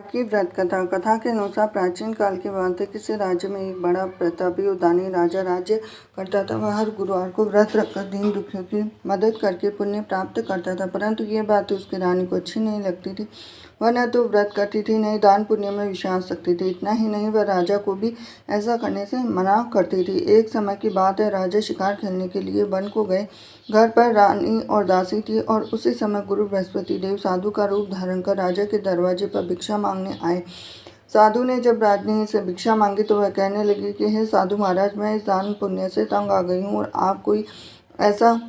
की व्रत कथा। कथा के अनुसार प्राचीन काल की बात है। किसी राज्य में एक बड़ा प्रतापी और दानी राजा राज्य करता था। वह हर गुरुवार को व्रत रखकर दीन दुखियों की मदद करके पुण्य प्राप्त करता था, परंतु ये बात उसकी रानी को अच्छी नहीं लगती थी। वह न तो व्रत करती थी, न ही दान पुण्य में विश्वास रखती थी। इतना ही नहीं, वह राजा को भी ऐसा करने से मना करती थी। एक समय की बात है, राजा शिकार खेलने के लिए वन को गए। घर पर रानी और दासी थी और उसी समय गुरु बृहस्पति देव साधु का रूप धारण कर राजा के दरवाजे पर भिक्षा मांगने आए। साधु ने जब रानी से भिक्षा मांगी तो वह कहने लगी कि हे साधु महाराज, मैं इस दान पुण्य से तंग आ गई हूँ और आप कोई ऐसा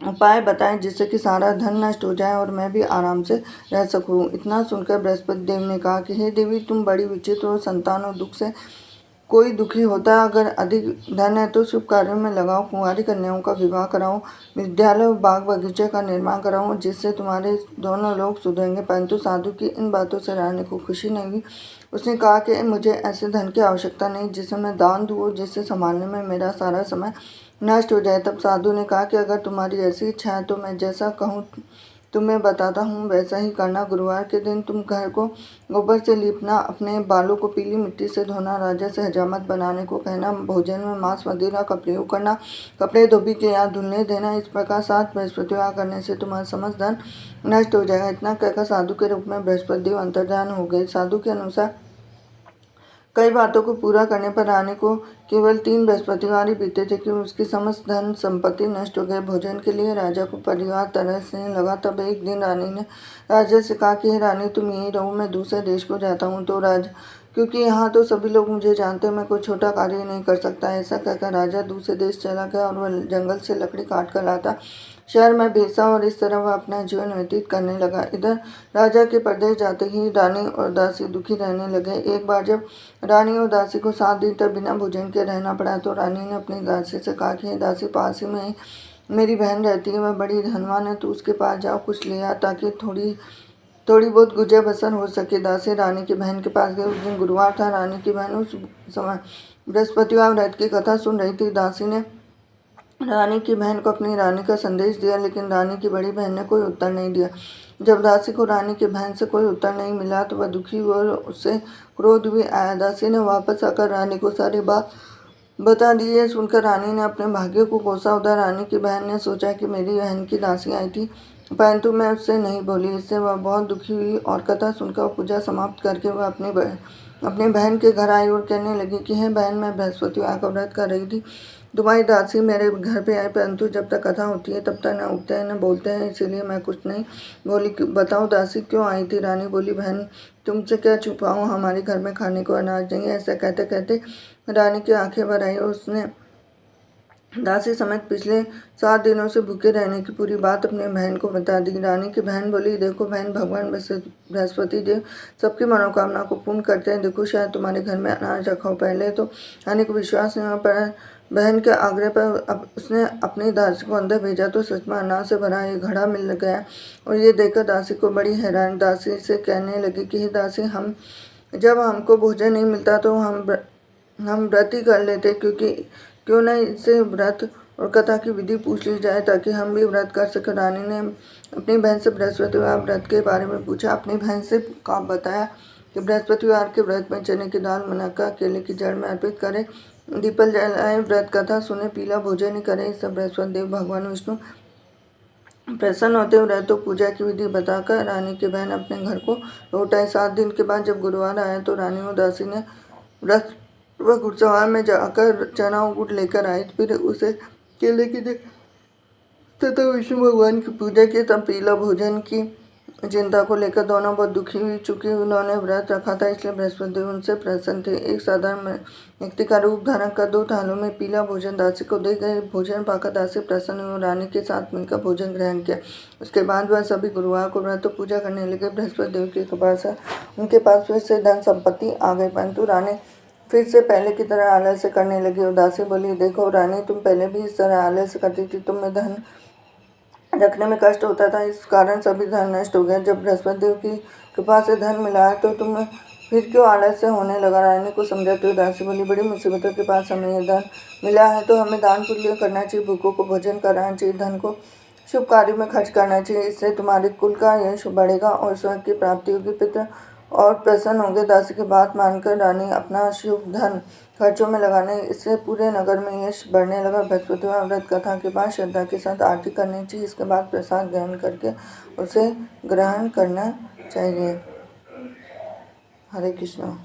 उपाय बताएं जिससे कि सारा धन नष्ट हो जाए और मैं भी आराम से रह सकूं। इतना सुनकर बृहस्पति देव ने कहा कि हे देवी, तुम बड़ी विचित्र और संतान और दुख से कोई दुखी होता है। अगर अधिक धन है तो शुभ कार्यों में लगाओ, कुंवारी कन्याओं का विवाह कराओ, विद्यालय और बाग बगीचे का निर्माण कराओ, जिससे तुम्हारे दोनों लोग सुधरेंगे। परंतु साधु की इन बातों से रानी को खुशी नहीं हुई। उसने कहा कि मुझे ऐसे धन की आवश्यकता नहीं जिसे मैं दान दूँ और जिससे संभालने में मेरा सारा समय नष्ट हो जाए। तब साधु ने कहा कि अगर तुम्हारी ऐसी इच्छा है तो मैं जैसा कहूँ तुम्हें बताता हूँ वैसा ही करना। गुरुवार के दिन तुम घर को गोबर से लीपना, अपने बालों को पीली मिट्टी से धोना, राजा से हजामत बनाने को कहना, भोजन में मांस मदिरा का प्रयोग करना, कपड़े धोबी के यहाँ धुलने देना। इस प्रकार 7 बृहस्पतिवार करने से तुम्हारा समस्त धन नष्ट हो जाएगा। इतना कहकर साधु के रूप में बृहस्पति देव अंतर्धान हो गए। साधु के अनुसार कई बातों को पूरा करने पर रानी को केवल 3 बृहस्पतिवार ही बीते थे कि उसकी समस्त धन संपत्ति नष्ट हो गए। भोजन के लिए राजा को परिवार तरसने लगा। तब एक दिन रानी ने राजा से कहा कि हे रानी, तुम यहीं रहो, मैं दूसरे देश को जाता हूँ तो क्योंकि यहाँ तो सभी लोग मुझे जानते हैं, मैं कोई छोटा कार्य नहीं कर सकता। ऐसा कहकर राजा दूसरे देश चला गया और वह जंगल से लकड़ी काट कर लाता, शहर में बेचा और इस तरह वह अपना जीवन व्यतीत करने लगा। इधर राजा के परदेश जाते ही रानी और दासी दुखी रहने लगे। एक बार जब रानी और दासी को 7 दिन तक बिना भोजन के रहना पड़ा तो रानी ने अपनी दासी से कहा कि दासी, पास ही में मेरी बहन रहती है, वह बड़ी धनवान है, तो उसके पास जाओ, कुछ ले आ ताकि थोड़ी बहुत गुजर बसर हो सके। दासी रानी की बहन के पास गई। उस दिन गुरुवार था। रानी की बहन उस समय बृहस्पतिवार व्रत की कथा सुन रही थी। दासी ने रानी की बहन को अपनी रानी का संदेश दिया, लेकिन रानी की बड़ी बहन ने कोई उत्तर नहीं दिया। जब दासी को रानी की बहन से कोई उत्तर नहीं मिला तो वह दुखी हुई और उससे क्रोध भी आया। दासी ने वापस आकर रानी को सारी बात बता दी। ये सुनकर रानी ने अपने भाग्य को कोसा। उधर रानी की बहन ने सोचा कि मेरी बहन की दासी आई थी, परंतु मैं उससे नहीं बोली। इससे वह बहुत दुखी हुई और कथा सुनकर पूजा समाप्त करके वह अपनी बहन के घर आई और कहने लगी कि हे बहन, मैं बृहस्पतिवार का व्रत कर रही थी। तुम्हारी दासी मेरे घर पे आई, परंतु जब तक कथा होती है तब तक न उठते हैं न बोलते हैं, इसीलिए मैं कुछ नहीं बोली। बताओ दासी क्यों आई थी? रानी बोली, बहन, तुमसे क्या छुपाऊं, हमारे घर में खाने को अनाज नहीं है। ऐसा कहते कहते रानी की आंखें भर आई और उसने दासी समेत पिछले 7 दिनों से भूखे रहने की पूरी बात अपनी बहन को बता दी। रानी की बहन बोली, देखो बहन, भगवान बृहस्पति देव सबकी मनोकामना को पूर्ण करते हैं। देखो, शायद तुम्हारे घर में अनाज रखा हो। पहले तो रानी को विश्वास नहीं हुआ, पर बहन के आग्रह पर उसने अपनी दासी को अंदर भेजा तो सच में अनाज से भरा एक घड़ा मिल गया और ये देखकर दासी को बड़ी हैरान। दासी से कहने लगी कि हे दासी, जब हमको भोजन नहीं मिलता तो हम व्रत ही कर लेते, क्यों नहीं इससे व्रत और कथा की विधि पूछ ली जाए ताकि हम भी व्रत कर सकें। रानी ने अपनी बहन से बृहस्पतिवार व्रत के बारे में पूछा। अपनी बहन से बताया कि बृहस्पतिवार के व्रत में चने की दाल, मुनक्का, केले की जड़ में अर्पित करें, दीपल जलाए, व्रत कथा सुने, पीला भोजन ही करें। इससे बृहस्पति देव भगवान विष्णु प्रसन्न होते हुए व्रत पूजा की विधि बताकर रानी की बहन अपने घर को लौट आई। 7 दिन के बाद जब गुरुवार आया तो रानी और दासी ने व्रत वह घुड़सवार में जाकर चना और गुड़ लेकर आई। फिर उसे केले की तथा विष्णु भगवान की पूजा की। तब पीला भोजन की चिंता को लेकर दोनों बहुत दुखी हुई। चूंकि उन्होंने व्रत रखा था इसलिए बृहस्पति देव उनसे प्रसन्न थे। एक साधारण व्यक्ति का रूप धारण कर 2 थालों में पीला भोजन दासी को दे गए। भोजन पाकर दासी प्रसन्न हुई और रानी के साथ मिलकर भोजन ग्रहण किया। उसके बाद वह सभी गुरुवार को व्रत पूजा करने लगे। बृहस्पति देव की कृपा से उनके पास फिर से धन संपत्ति आ गई, परंतु रानी फिर से पहले की तरह आलस्य करने लगी। और दासी बोली, देखो रानी, तुम पहले भी इस तरह आलस्य करती थी, तुम्हें धन रखने में कष्ट होता था, इस कारण सभी धन नष्ट हो गया। जब बृहस्पति देव की कृपा से धन मिला है तो तुम्हें फिर क्यों आलस्य होने लगा? रानी को समझाते हुए दासी बोली, बड़ी मुसीबतों के पास हमें यह धन मिला है तो हमें दान पुण्य करना चाहिए, भूखों को भोजन कराना चाहिए, धन को शुभ कार्यों में खर्च करना चाहिए। इससे तुम्हारे कुल का यश बढ़ेगा और स्वर्ग की प्राप्ति होगी। पितृ और प्रसन्न होंगे। दासी की बात मानकर रानी अपना शुभ धन खर्चों में लगाने, इससे पूरे नगर में यश बढ़ने लगा। बृहस्पतिवार व्रत कथा के बाद श्रद्धा के साथ आरती करनी चाहिए। इसके बाद प्रसाद ग्रहण करके उसे ग्रहण करना चाहिए। हरे कृष्णा।